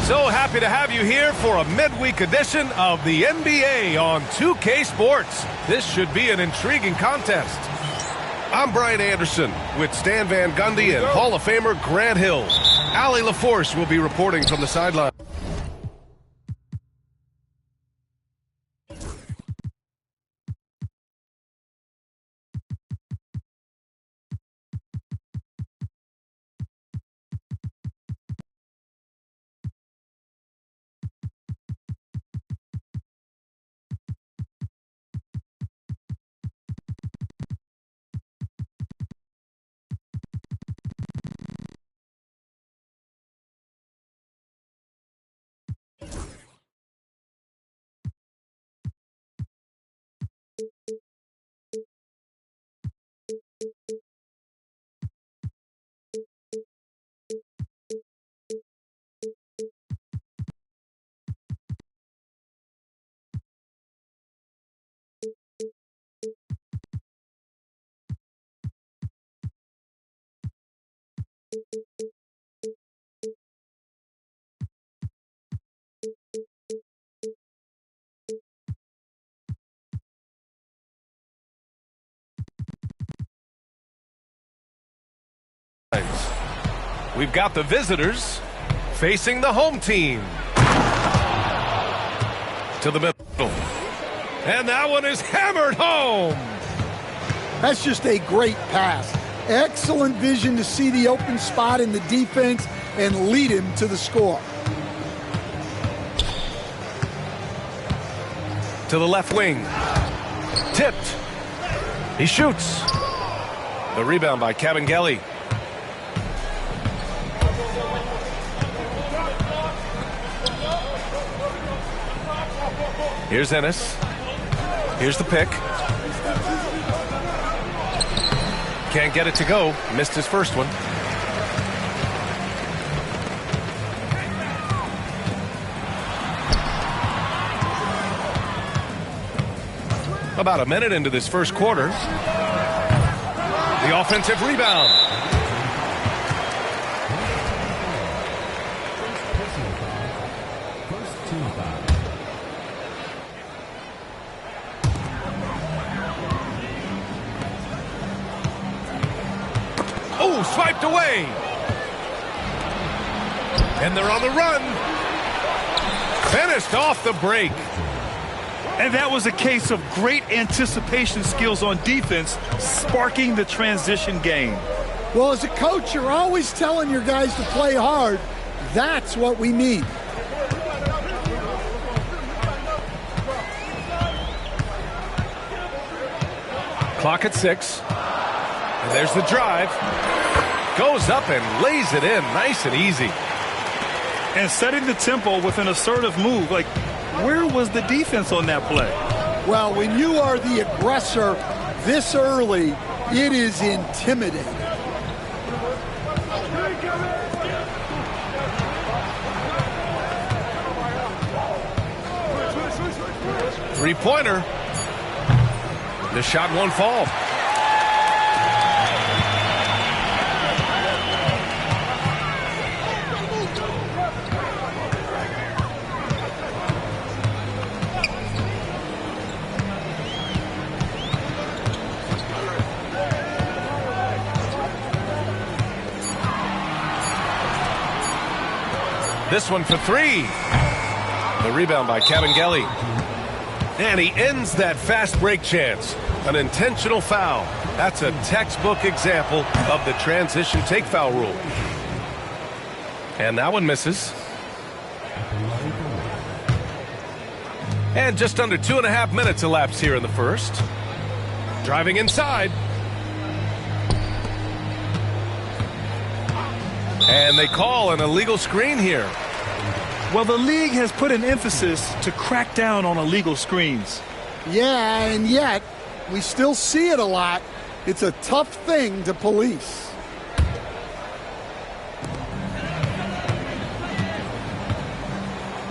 So happy to have you here for a midweek edition of the NBA on 2K Sports. This should be an intriguing contest. I'm Brian Anderson with Stan Van Gundy and Hall of Famer Grant Hill. Allie LaForce will be reporting from the sideline. We've got the visitors facing the home team. To the middle. And that one is hammered home. That's just a great pass. Excellent vision to see the open spot in the defense and lead him to the score. To the left wing. Tipped. He shoots. The rebound by Kabengele. Here's Ennis. Here's the pick. Can't get it to go. Missed his first one. About a minute into this first quarter. The offensive rebound. Oh, swiped away. And they're on the run. Finished off the break. And that was a case of great anticipation skills on defense, sparking the transition game. Well, as a coach, you're always telling your guys to play hard. That's what we need. Clock at 6. And there's the drive. Goes up and lays it in nice and easy. And setting the tempo with an assertive move. Like, where was the defense on that play? Well, when you are the aggressor this early, it is intimidating. Three-pointer. The shot won't fall. This one for three. The rebound by Kabengele. And he ends that fast break chance. An intentional foul. That's a textbook example of the transition take foul rule. And that one misses. And just under 2.5 minutes elapsed here in the first. Driving inside. And they call an illegal screen here. Well, the league has put an emphasis to crack down on illegal screens. Yeah, and yet we still see it a lot. It's a tough thing to police.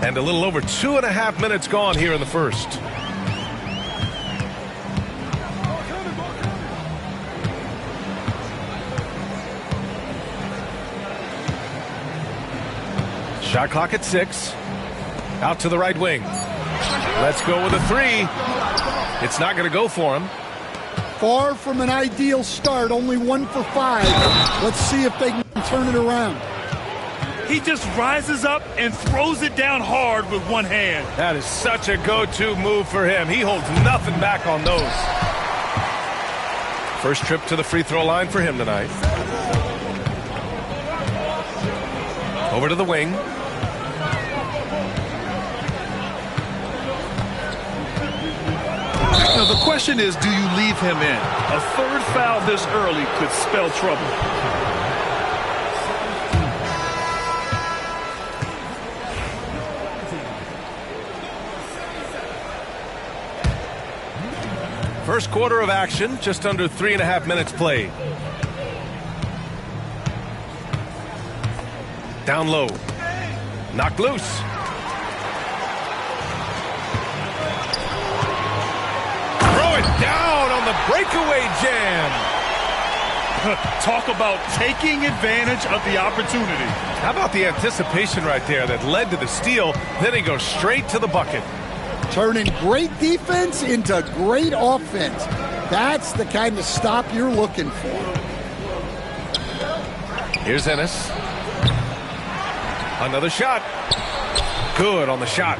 And a little over 2.5 minutes gone here in the first. Shot clock at 6. Out to the right wing. Let's go with a 3. It's not going to go for him. Far from an ideal start, only 1 for 5. Let's see if they can turn it around. He just rises up and throws it down hard with one hand. That is such a go-to move for him. He holds nothing back on those. First trip to the free throw line for him tonight. Over to the wing. Now the question is, do you leave him in? A third foul this early could spell trouble. First quarter of action, just under 3.5 minutes played. Down low. Knocked loose. Throw it down on the breakaway jam. Talk about taking advantage of the opportunity. How about the anticipation right there that led to the steal? Then he goes straight to the bucket. Turning great defense into great offense. That's the kind of stop you're looking for. Here's Ennis. Another shot. Good on the shot.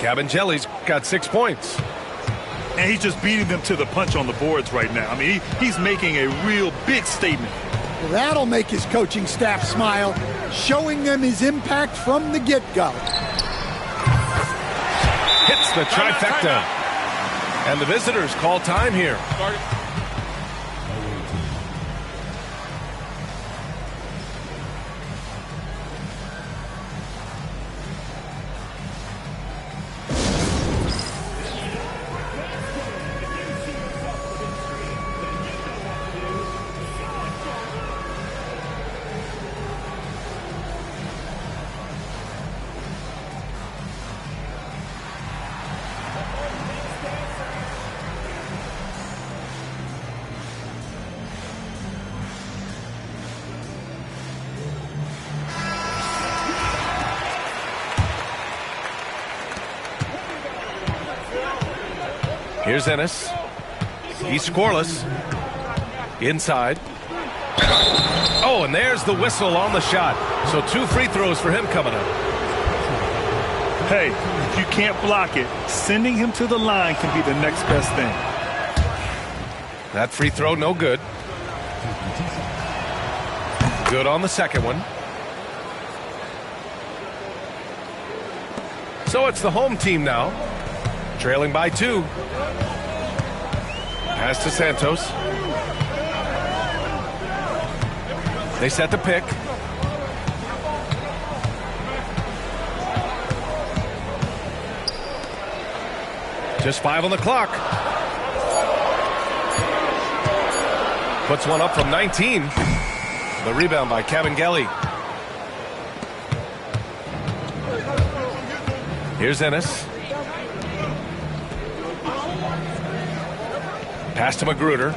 Cabangeli's got 6 points. And he's just beating them to the punch on the boards right now. I mean, he's making a real big statement. Well, that'll make his coaching staff smile, showing them his impact from the get-go. Hits the trifecta. And the visitors call time here. Here's Ennis. He's scoreless. Inside. Oh, and there's the whistle on the shot. So 2 free throws for him coming up. Hey, if you can't block it, sending him to the line can be the next best thing. That free throw, no good. Good on the second one. So it's the home team now, trailing by 2. Pass to Santos. They set the pick. Just 5 on the clock. Puts one up from 19. The rebound by Cabangeli. Here's Ennis. Pass to Magruder.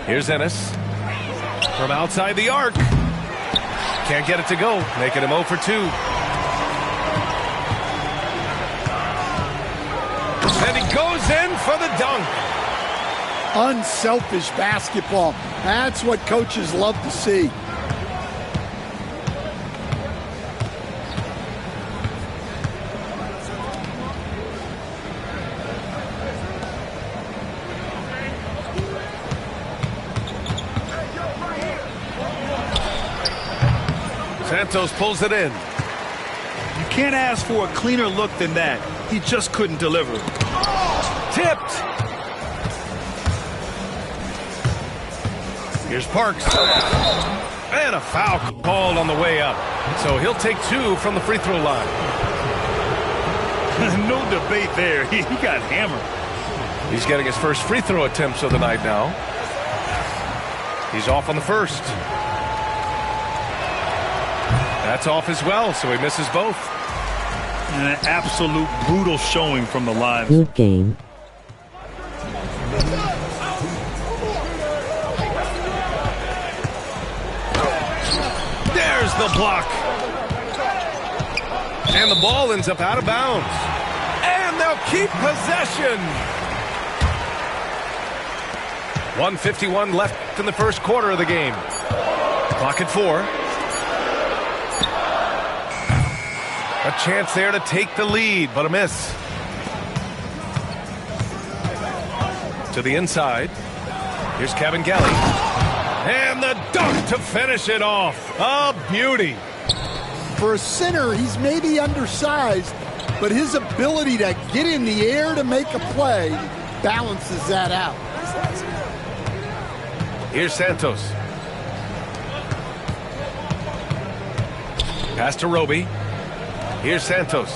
Here's Ennis. From outside the arc. Can't get it to go, making him 0 for 2. And he goes in for the dunk. Unselfish basketball. That's what coaches love to see. Santos pulls it in. You can't ask for a cleaner look than that. He just couldn't deliver. Tipped. Here's Parks. And a foul called on the way up. So he'll take 2 from the free throw line. No debate there. He got hammered. He's getting his first free throw attempts of the night now. He's off on the first. That's off as well, so he misses both. And an absolute brutal showing from the line. Good game. There's the block. And the ball ends up out of bounds. And they'll keep possession. 1:51 left in the first quarter of the game. Clock at 4. A chance there to take the lead, but a miss. To the inside. Here's Cabangeli. And the dunk to finish it off. A beauty. For a center, he's maybe undersized, but his ability to get in the air to make a play balances that out. Here's Santos. Pass to Roby. Here's Santos.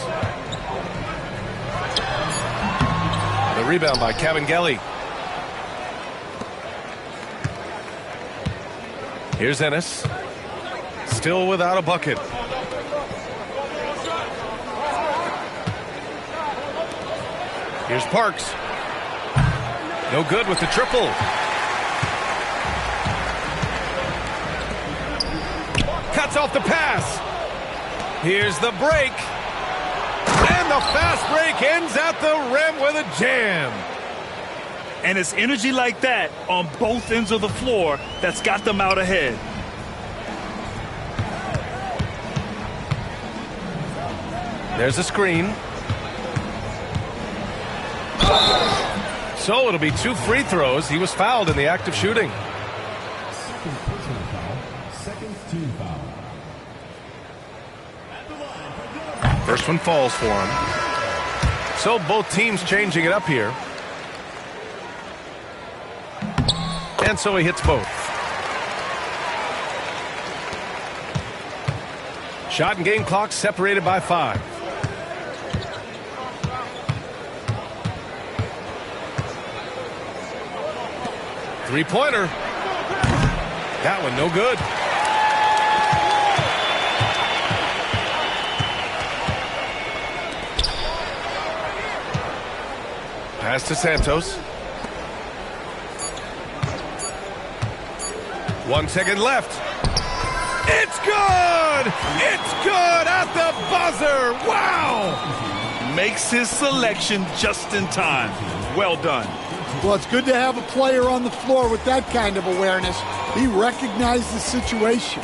The rebound by Cabangeli. Here's Ennis. Still without a bucket. Here's Parks. No good with the triple. Cuts off the pass. Here's the break. And the fast break ends at the rim with a jam. And it's energy like that on both ends of the floor that's got them out ahead. There's a screen. So it'll be 2 free throws. He was fouled in the act of shooting. First one falls for him. So both teams changing it up here. And so he hits both. Shot and game clock separated by 5. Three-pointer. That one no good. Pass to Santos. 1 second left. It's good! It's good at the buzzer! Wow! Makes his selection just in time. Well done. Well, it's good to have a player on the floor with that kind of awareness. He recognized the situation.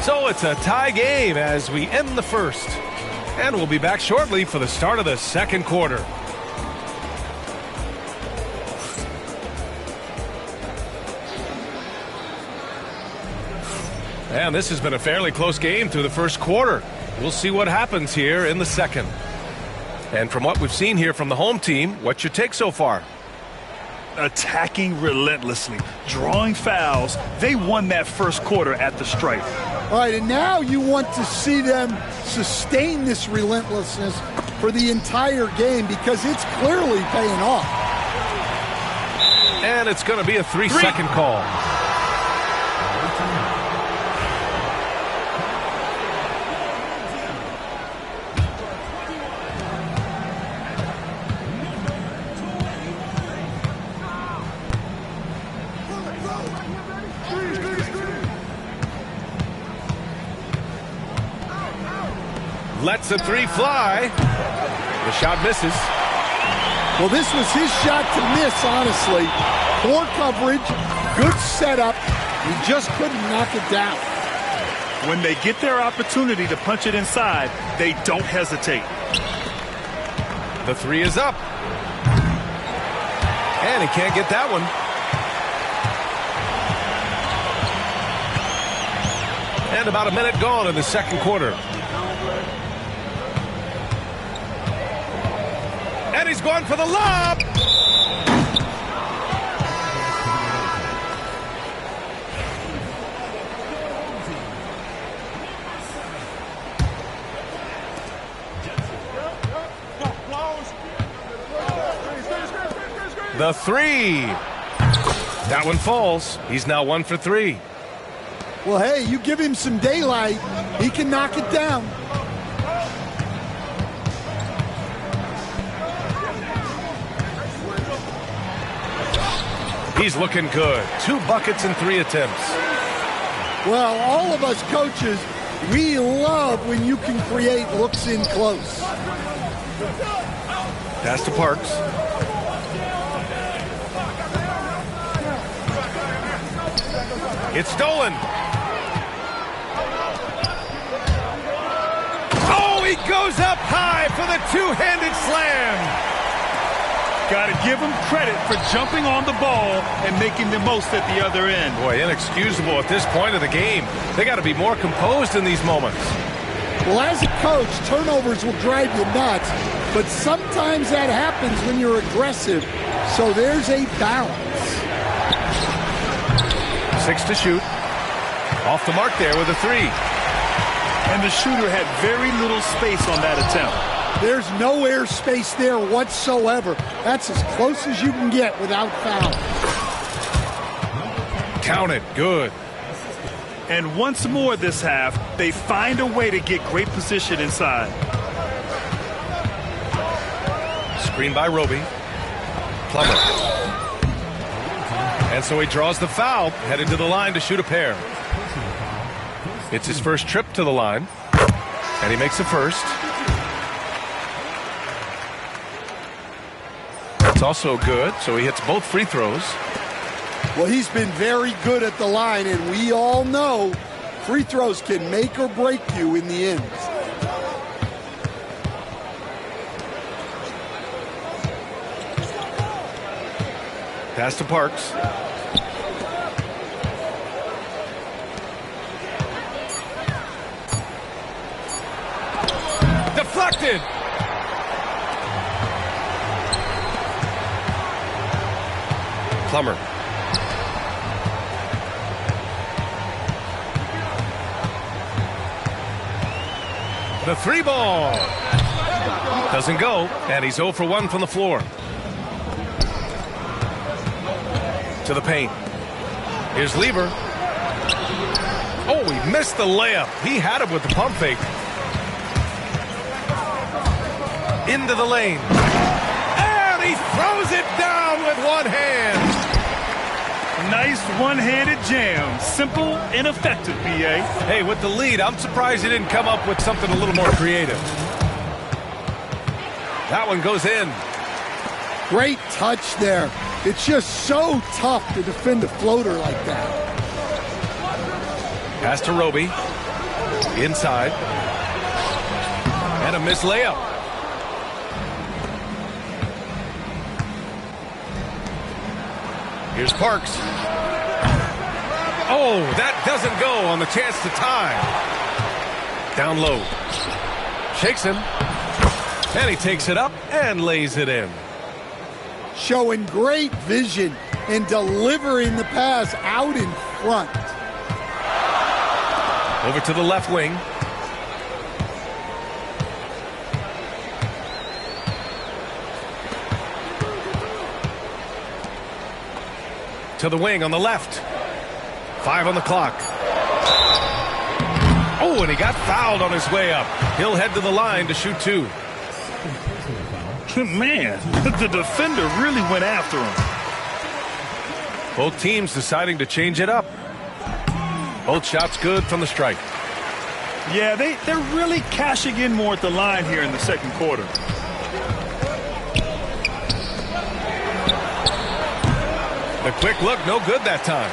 So it's a tie game as we end the first. And we'll be back shortly for the start of the second quarter. And this has been a fairly close game through the first quarter. We'll see what happens here in the second. And from what we've seen here from the home team, what's your take so far? Attacking relentlessly, drawing fouls. They won that first quarter at the stripe. All right, and now you want to see them sustain this relentlessness for the entire game because it's clearly paying off. And it's going to be a 3-second call. Lets a three fly. The shot misses. Well, this was his shot to miss, honestly. Poor coverage, good setup. He just couldn't knock it down. When they get their opportunity to punch it inside, they don't hesitate. The three is up. And he can't get that one. And about a minute gone in the second quarter. And he's going for the lob. The three. That one falls. He's now 1 for 3. Well, hey, you give him some daylight, he can knock it down. He's looking good. 2 buckets in 3 attempts. Well, all of us coaches, we love when you can create looks in close. Pass to Parks. It's stolen. Oh, he goes up high for the two-handed slam. Got to give him credit for jumping on the ball and making the most at the other end. Boy, inexcusable at this point of the game. They got to be more composed in these moments. Well, as a coach, turnovers will drive you nuts, but sometimes that happens when you're aggressive. So there's a balance. 6 to shoot. Off the mark there with a 3. And the shooter had very little space on that attempt. There's no air space there whatsoever. That's as close as you can get without foul. Count it. Good. And once more this half, they find a way to get great position inside. Screen by Roby. Plummer. And so he draws the foul, headed to the line to shoot a pair. It's his first trip to the line, and he makes the first. That's also good, so he hits both free throws. Well, he's been very good at the line, and we all know free throws can make or break you in the end. Pass to Parks. Deflected. Plummer. The 3 ball. Doesn't go, and he's 0 for 1 from the floor. To the paint. Here's Lever. Oh, he missed the layup. He had it with the pump fake. Into the lane. And he throws it down with one hand. Nice one-handed jam. Simple and effective, B.A. Hey, with the lead, I'm surprised he didn't come up with something a little more creative. That one goes in. Great touch there. It's just so tough to defend a floater like that. Pass to Roby. Inside. And a missed layup. Here's Parks. Oh, that doesn't go on the chance to tie. Down low. Shakes him. And he takes it up and lays it in. Showing great vision and delivering the pass out in front. Over to the left wing. To the wing on the left. 5 on the clock. Oh, and he got fouled on his way up. He'll head to the line to shoot 2. Man, the defender really went after him. Both teams deciding to change it up. Both shots good from the strike. Yeah, they're really cashing in more at the line here in the second quarter. The quick look, no good that time.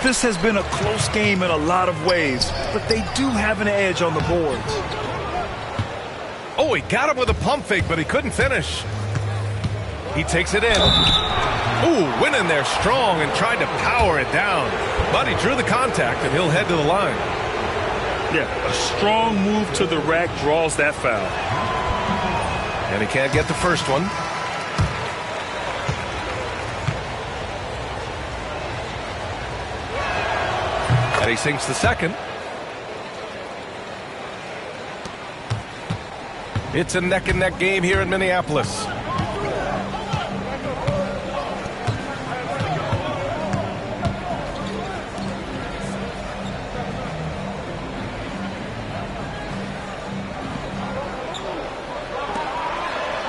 This has been a close game in a lot of ways, but they do have an edge on the boards. Oh, he got him with a pump fake, but he couldn't finish. He takes it in. Ooh, went in there strong and tried to power it down. But he drew the contact, and he'll head to the line. Yeah, a strong move to the rack draws that foul. And he can't get the first one. And he sinks the second. It's a neck-and-neck game here in Minneapolis.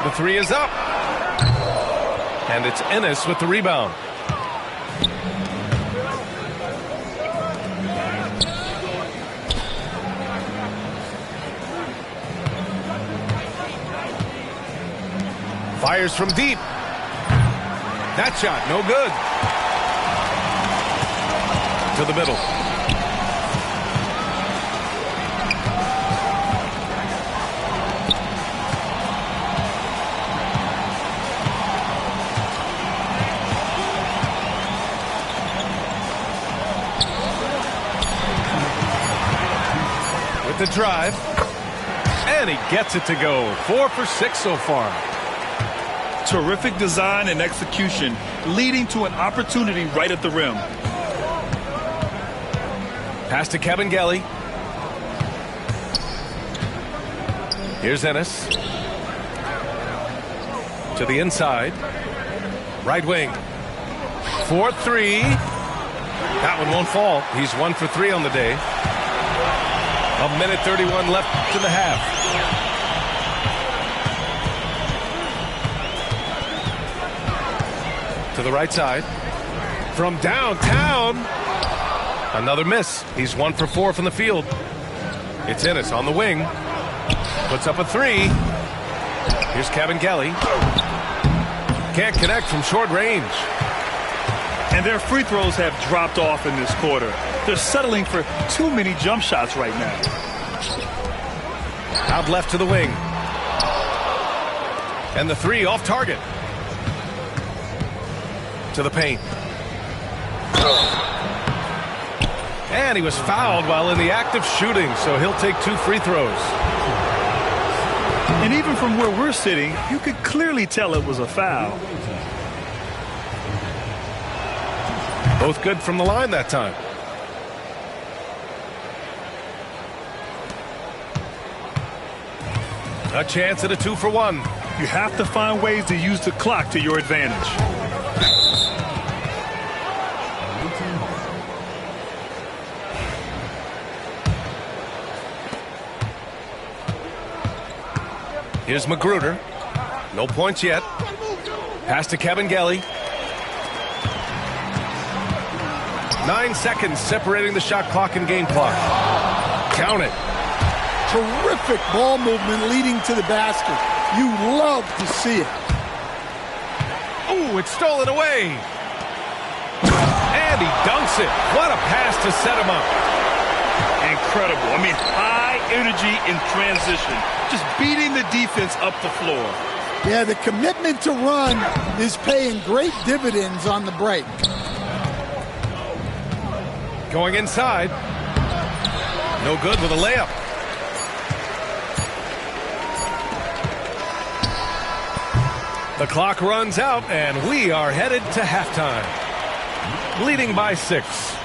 The three is up. And it's Ennis with the rebound. Fires from deep. That shot, no good. To the middle. With the drive. And he gets it to go. 4 for 6 so far. Terrific design and execution, leading to an opportunity right at the rim. Pass to Kevin Gelly. Here's Ennis. To the inside. Right wing. 4-3. That one won't fall. He's 1 for 3 on the day. 1:31 left in the half. To the right side. From downtown. Another miss. He's 1 for 4 from the field. It's Ennis on the wing. Puts up a 3. Here's Kevin Gelly. Can't connect from short range. And their free throws have dropped off in this quarter. They're settling for too many jump shots right now. Out left to the wing. And the 3 off target. To the paint. And he was fouled while in the act of shooting, so he'll take 2 free throws. And even from where we're sitting, you could clearly tell it was a foul. Both good from the line that time. A chance at a 2 for 1. You have to find ways to use the clock to your advantage. Here's Magruder. No points yet. Pass to Kevin Gelly. 9 seconds separating the shot clock and game clock. Count it. Terrific ball movement leading to the basket. You love to see it. Ooh, it's stolen away. And he dunks it. What a pass to set him up. Incredible. I mean, high energy in transition. Just beating the defense up the floor. Yeah, the commitment to run is paying great dividends on the break. Going inside. No good with a layup. The clock runs out, and we are headed to halftime. Leading by 6.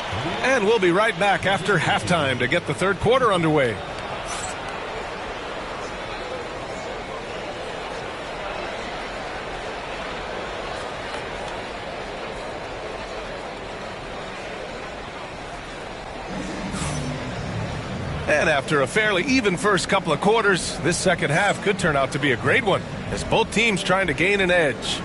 And we'll be right back after halftime to get the third quarter underway. And after a fairly even first couple of quarters, this second half could turn out to be a great one, as both teams trying to gain an edge.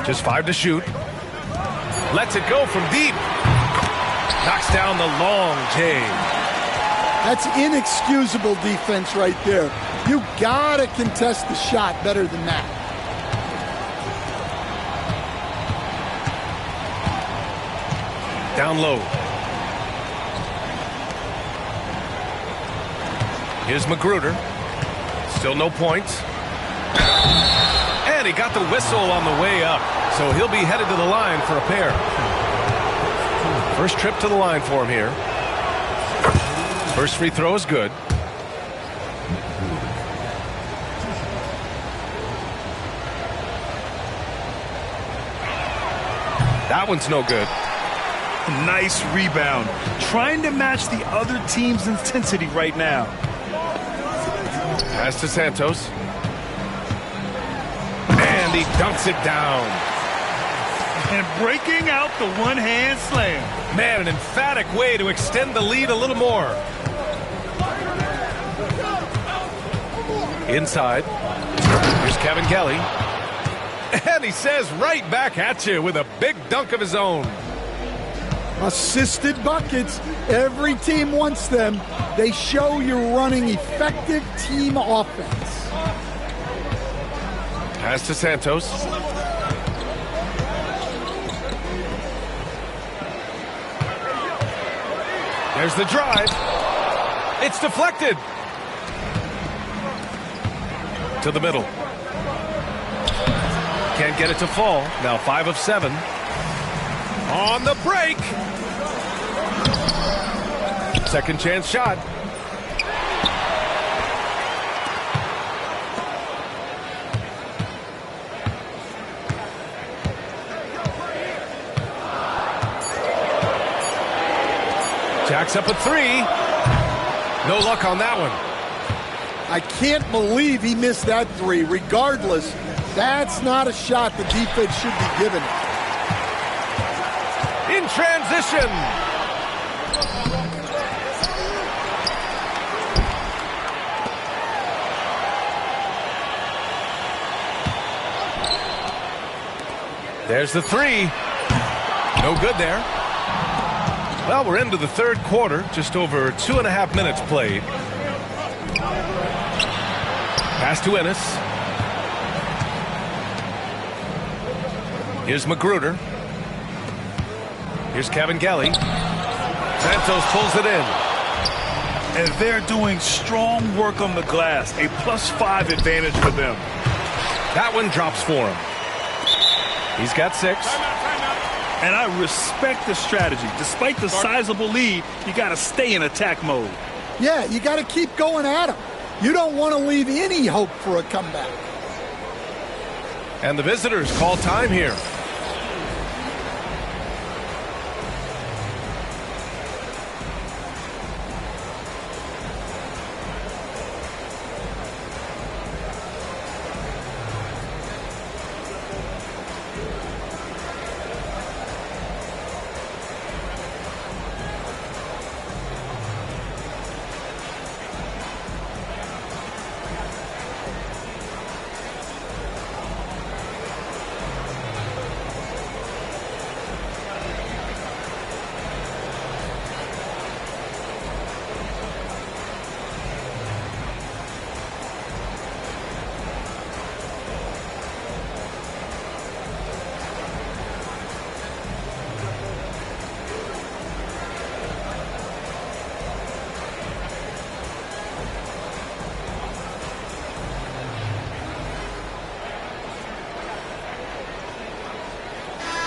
Just 5 to shoot. Lets it go from deep. Knocks down the long J. That's inexcusable defense right there. You gotta contest the shot better than that. Down low. Here's Magruder. Still no points. And he got the whistle on the way up. So he'll be headed to the line for a pair. First trip to the line for him here. First free throw is good. That one's no good. Nice rebound. Trying to match the other team's intensity right now. Pass to Santos. And he dunks it down. And breaking out the one-hand slam. Man, an emphatic way to extend the lead a little more. Inside. Here's Kevin Kelly. And he says right back at you with a big dunk of his own. Assisted buckets. Every team wants them. They show you're running effective team offense. Pass to Santos. There's the drive. It's deflected. To the middle. Can't get it to fall. Now 5 of 7. On the break. Second chance shot. Jacks up a 3. No luck on that one. I can't believe he missed that 3. Regardless, that's not a shot the defense should be giving it. In transition. There's the 3. No good there. Well, we're into the third quarter. Just over 2.5 minutes played. Pass to Ennis. Here's Magruder. Here's Kevin Kelly. Santos pulls it in. And they're doing strong work on the glass. A +5 advantage for them. That one drops for him. He's got 6. And I respect the strategy. Despite the sizable lead, you got to stay in attack mode. Yeah, you got to keep going at him. You don't want to leave any hope for a comeback. And the visitors call time here.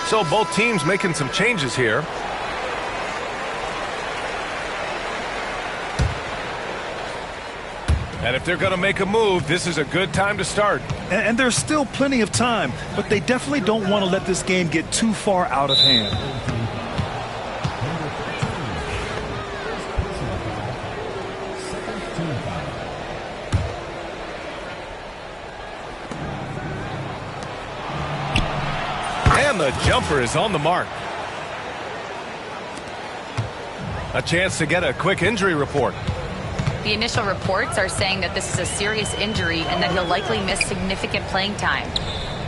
So both teams making some changes here. And if they're going to make a move, this is a good time to start. And there's still plenty of time, but they definitely don't want to let this game get too far out of hand. And the jumper is on the mark. A chance to get a quick injury report. The initial reports are saying that this is a serious injury and that he'll likely miss significant playing time.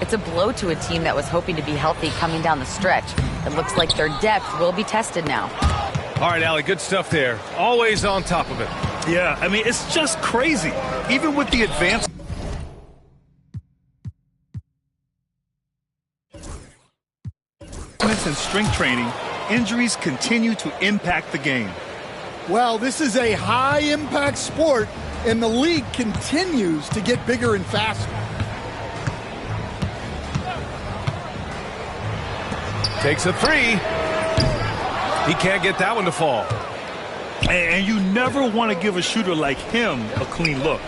It's a blow to a team that was hoping to be healthy coming down the stretch. It looks like their depth will be tested now. All right, Allie, good stuff there. Always on top of it. Yeah, I mean, it's just crazy. Even with the advanced and strength training, injuries continue to impact the game. Well, this is a high-impact sport, and the league continues to get bigger and faster. Takes a three. He can't get that one to fall. And you never want to give a shooter like him a clean look.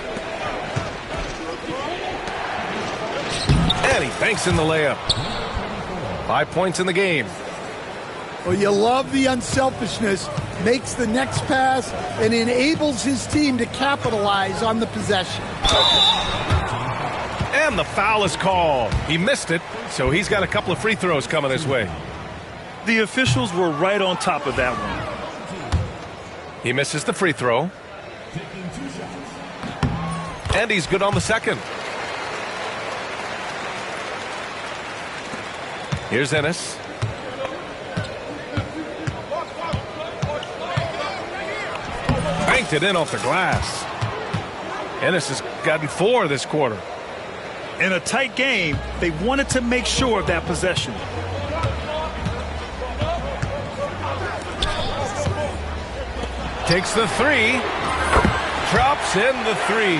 And he banks in the layup. 5 points in the game. Well, you love the unselfishness, makes the next pass, and enables his team to capitalize on the possession. And the foul is called. He missed it, so he's got a couple of free throws coming his way. The officials were right on top of that one. He misses the free throw. And he's good on the second. Here's Ennis. Banked it in off the glass. Ennis has gotten 4 this quarter. In a tight game, they wanted to make sure of that possession. Takes the three. Drops in the three.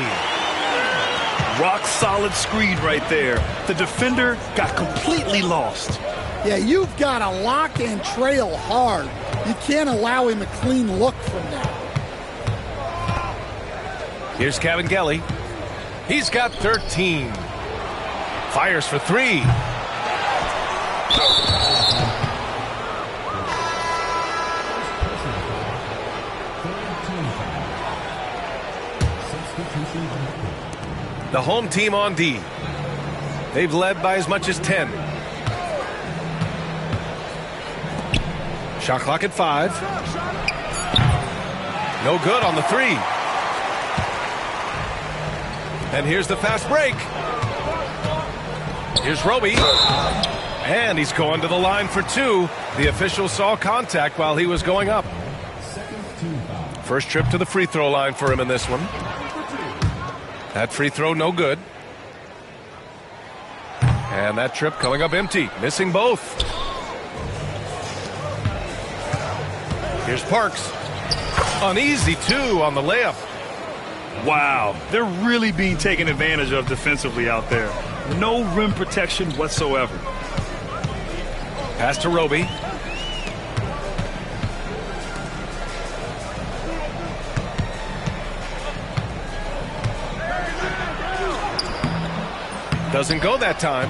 Rock solid screen right there. The defender got completely lost. Yeah, you've got to lock and trail hard. You can't allow him a clean look from that. Here's Kevin Gelly. He's got 13. Fires for 3. The home team on D. They've led by as much as 10. Shot clock at 5. No good on the 3. And here's the fast break. Here's Roby. And he's going to the line for 2. The official saw contact while he was going up. First trip to the free throw line for him in this one. That free throw no good. And that trip coming up empty. Missing both. Here's Parks. An easy 2 on the layup. Wow, they're really being taken advantage of defensively out there. No rim protection whatsoever. Pass to Roby. Doesn't go that time.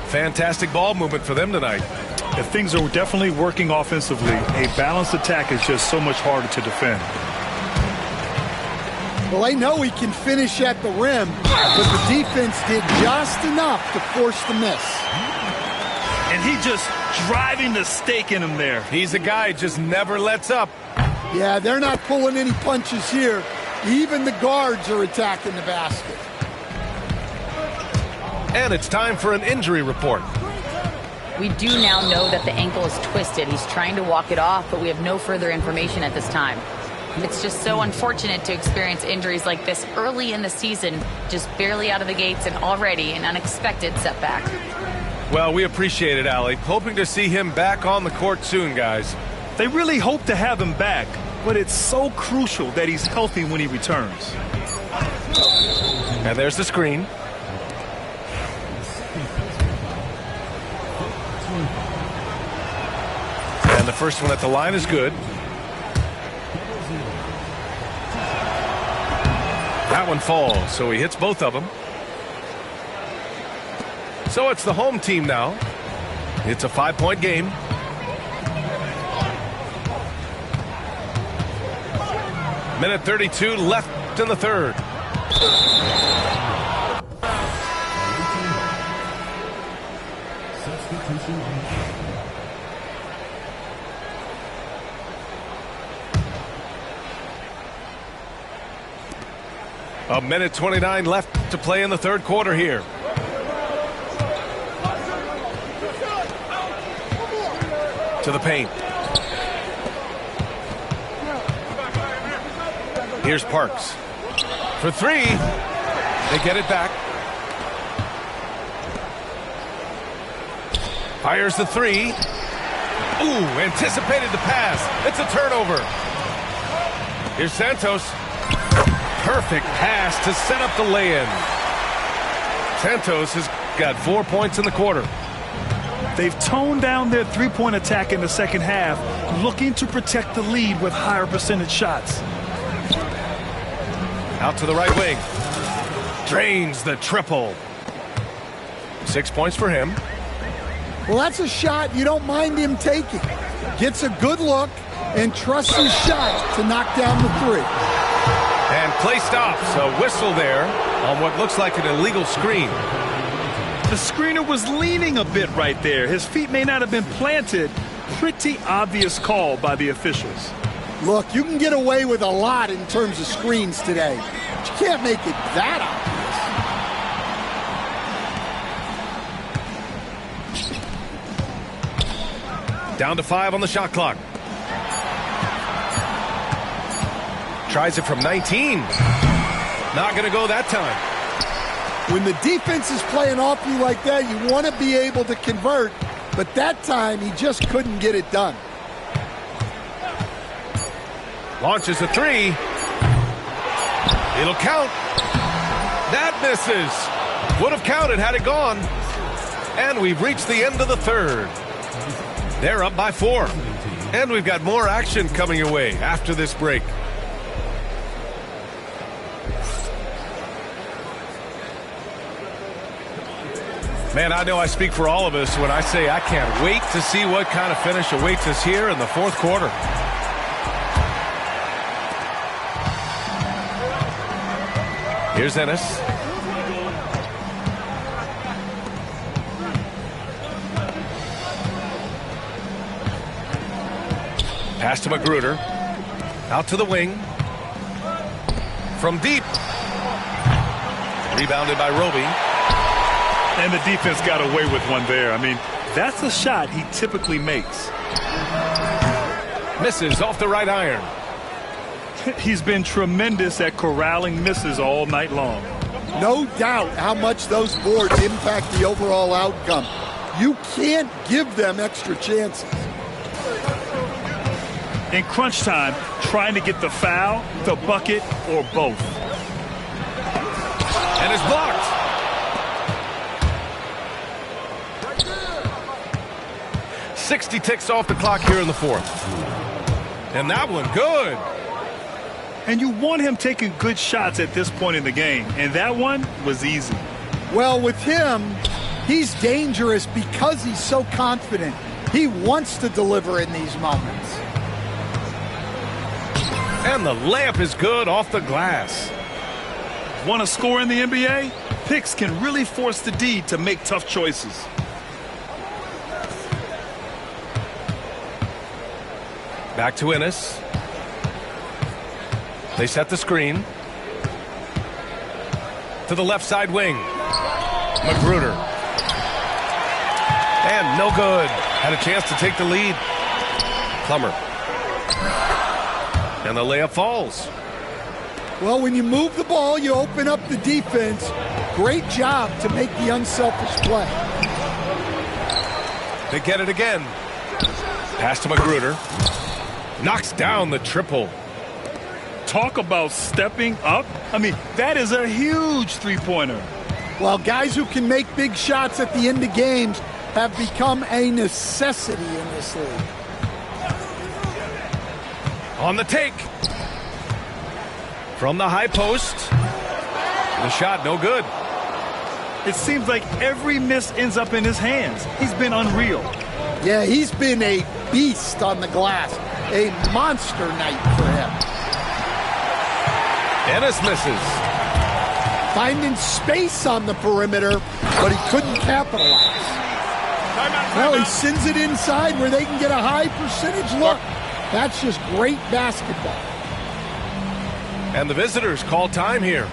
Fantastic ball movement for them tonight. If things are definitely working offensively, a balanced attack is just so much harder to defend. Well, I know he can finish at the rim, but the defense did just enough to force the miss. And he just driving the stake in him there. He's a guy just never lets up. Yeah, they're not pulling any punches here. Even the guards are attacking the basket. And it's time for an injury report. We do now know that the ankle is twisted. He's trying to walk it off, but we have no further information at this time. It's just so unfortunate to experience injuries like this early in the season, just barely out of the gates and already an unexpected setback. Well, we appreciate it, Allie. Hoping to see him back on the court soon, guys. They really hope to have him back, but it's so crucial that he's healthy when he returns. And there's the screen. And the first one at the line is good. That one falls, so he hits both of them. So it's the home team now. It's a 5-point game. Minute 32 left in the third. A minute 29 left to play in the third quarter here. To the paint. Here's Parks. For three. They get it back. Fires the three. Ooh, anticipated the pass. It's a turnover. Here's Santos. Perfect pass to set up the lay-in. Santos has got 4 points in the quarter. They've toned down their three-point attack in the second half, looking to protect the lead with higher percentage shots. Out to the right wing. Drains the triple. 6 points for him. Well, that's a shot you don't mind him taking. Gets a good look and trusts his shot to knock down the three. And play stops. A whistle there on what looks like an illegal screen. The screener was leaning a bit right there. His feet may not have been planted. Pretty obvious call by the officials. Look, you can get away with a lot in terms of screens today, but you can't make it that obvious. Down to 5 on the shot clock. Tries it from 19. Not going to go that time. When the defense is playing off you like that, you want to be able to convert, but that time he just couldn't get it done. Launches a three. It'll count. That misses. Would have counted had it gone. And we've reached the end of the third. They're up by 4. And we've got more action coming your way after this break. Man, I know I speak for all of us when I say I can't wait to see what kind of finish awaits us here in the fourth quarter. Here's Ennis. Pass to Magruder. Out to the wing. From deep. Rebounded by Roby. And the defense got away with one there. I mean, that's a shot he typically makes. Misses off the right iron. He's been tremendous at corralling misses all night long. No doubt how much those boards impact the overall outcome. You can't give them extra chances. In crunch time, trying to get the foul, the bucket, or both. And it's blocked. .60 ticks off the clock here in the fourth. And that one good. And you want him taking good shots at this point in the game. And that one was easy. Well, with him, he's dangerous because he's so confident. He wants to deliver in these moments. And the layup is good off the glass. Want to score in the NBA? Picks can really force the D to make tough choices. Back to Ennis. They set the screen. To the left side wing. Magruder. And no good. Had a chance to take the lead. Plummer. And the layup falls. Well, when you move the ball, you open up the defense. Great job to make the unselfish play. They get it again. Pass to Magruder. Knocks down the triple. Talk about stepping up. I mean, that is a huge three-pointer. Well, guys who can make big shots at the end of games have become a necessity in this league. On the take. From the high post. The shot no good. It seems like every miss ends up in his hands. He's been unreal. Yeah, he's been a beast on the glass. A monster night for him. Ennis misses. Finding space on the perimeter, but he couldn't capitalize. Well, he sends it inside where they can get a high percentage look. That's just great basketball. And the visitors call time here.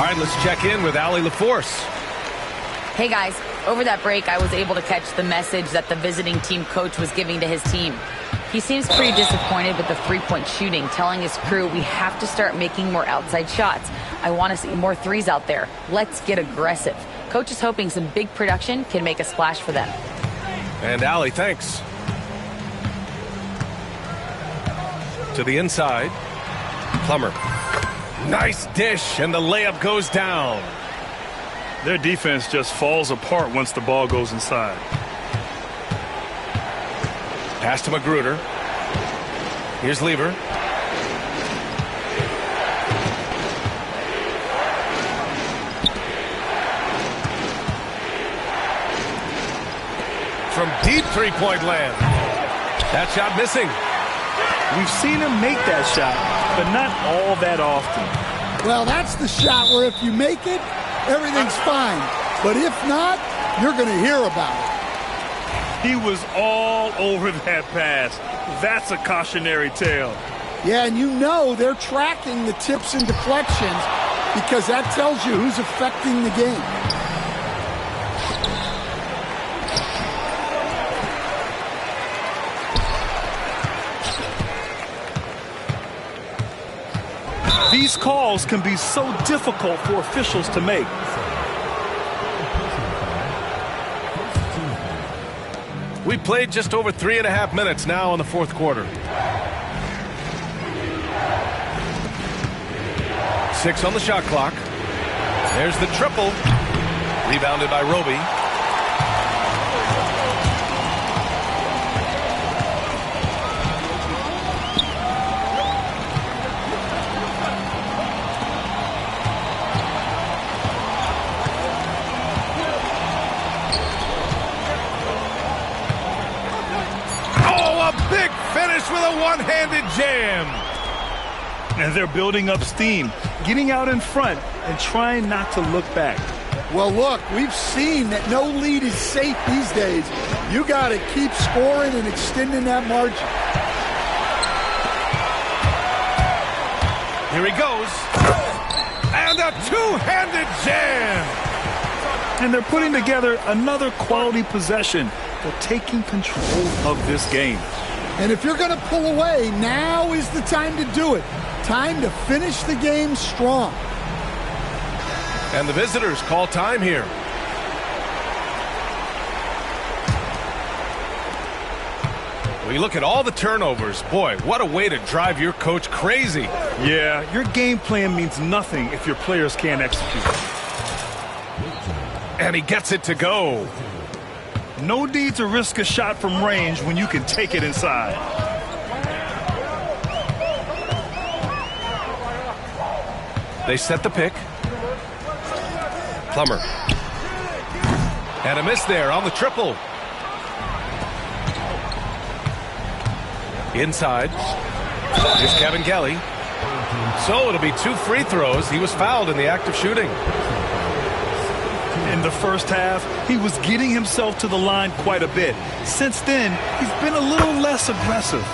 All right, let's check in with Allie LaForce. Hey guys, over that break I was able to catch the message that the visiting team coach was giving to his team. He seems pretty disappointed with the three-point shooting, telling his crew we have to start making more outside shots. I want to see more threes out there. Let's get aggressive. Coach is hoping some big production can make a splash for them. And Allie, thanks. To the inside. Plummer. Nice dish, and the layup goes down. Their defense just falls apart once the ball goes inside. Pass to Magruder. Here's Lever. From deep three-point land. That shot missing. We've seen him make that shot, but not all that often. Well, that's the shot where if you make it, everything's fine. But if not, you're going to hear about it. He was all over that pass. That's a cautionary tale. Yeah, and you know they're tracking the tips and deflections because that tells you who's affecting the game. These calls can be so difficult for officials to make. We played just over 3.5 minutes now in the fourth quarter. 6 on the shot clock. There's the triple. Rebounded by Roby. Big finish with a one-handed jam. And they're building up steam, getting out in front and trying not to look back. Well, look, we've seen that no lead is safe these days. You got to keep scoring and extending that margin. Here he goes. And a two-handed jam. And they're putting together another quality possession. They're taking control of this game. And if you're going to pull away, now is the time to do it. Time to finish the game strong. And the visitors call time here. We look at all the turnovers. Boy, what a way to drive your coach crazy. Yeah, your game plan means nothing if your players can't execute. And he gets it to go. No need to risk a shot from range when you can take it inside. They set the pick. Plummer. And a miss there on the triple. Inside. Here's Kevin Kelly. So it'll be 2 free throws. He was fouled in the act of shooting. In the first half, he was getting himself to the line quite a bit. Since then, he's been a little less aggressive.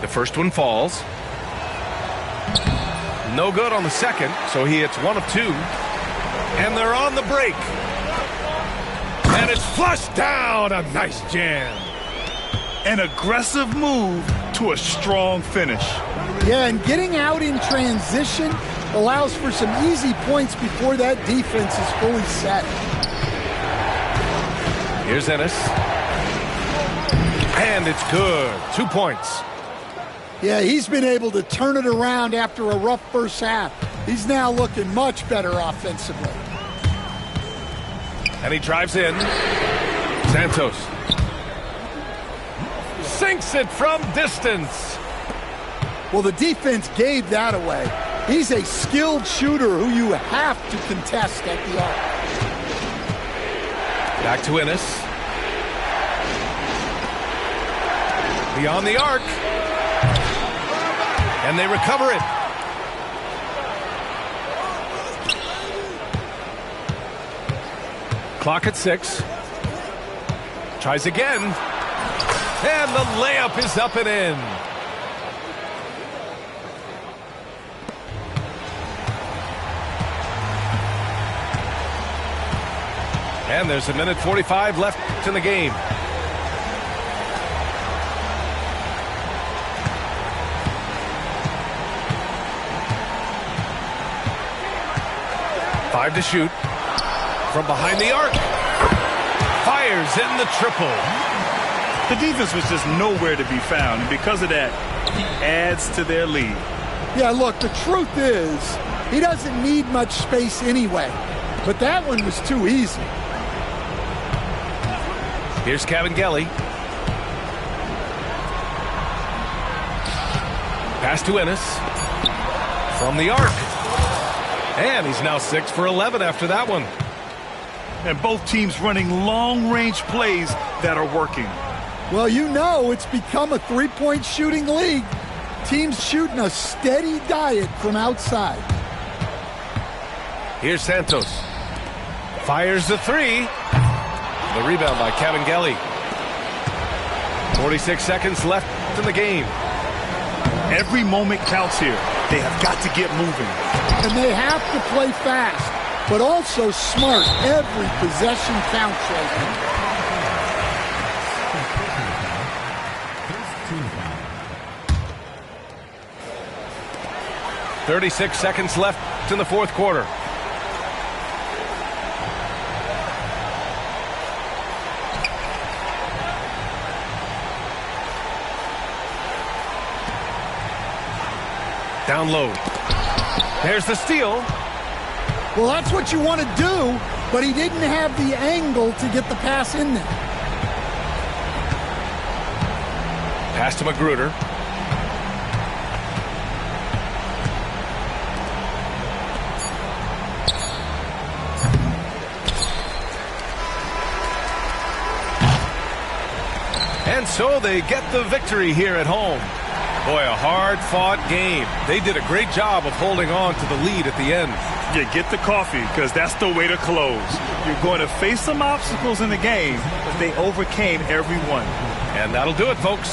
The first one falls. No good on the second, so he hits 1 of 2. And they're on the break. And it's flushed down. A nice jam. An aggressive move to a strong finish. Yeah, and getting out in transition allows for some easy points before that defense is fully set. Here's Ennis. And it's good. 2 points. Yeah, he's been able to turn it around after a rough first half. He's now looking much better offensively. And he drives in. Santos. Sinks it from distance. Well, the defense gave that away. He's a skilled shooter who you have to contest at the arc. Back to Ennis. Beyond the arc. And they recover it. Clock at 6. Tries again. And the layup is up and in. And there's a minute 45 left in the game. Five to shoot. From behind the arc. Fires in the triple. The defense was just nowhere to be found, and because of that, he adds to their lead. Yeah, look, the truth is, he doesn't need much space anyway. But that one was too easy. Here's Cavangeli. Pass to Ennis. From the arc. And he's now 6 for 11 after that one. And both teams running long-range plays that are working. Well, you know it's become a three-point shooting league. Teams shooting a steady diet from outside. Here's Santos. Fires the three. The rebound by Cavangeli. 46 seconds left in the game. Every moment counts here. They have got to get moving. And they have to play fast, but also smart. Every possession counts right now. 36 seconds left in the fourth quarter. Down low. There's the steal. Well, that's what you want to do, but he didn't have the angle to get the pass in there. Pass to Magruder. And so they get the victory here at home. Boy, a hard-fought game. They did a great job of holding on to the lead at the end. Yeah, get the coffee, because that's the way to close. You're going to face some obstacles in the game, but they overcame every one. And that'll do it, folks.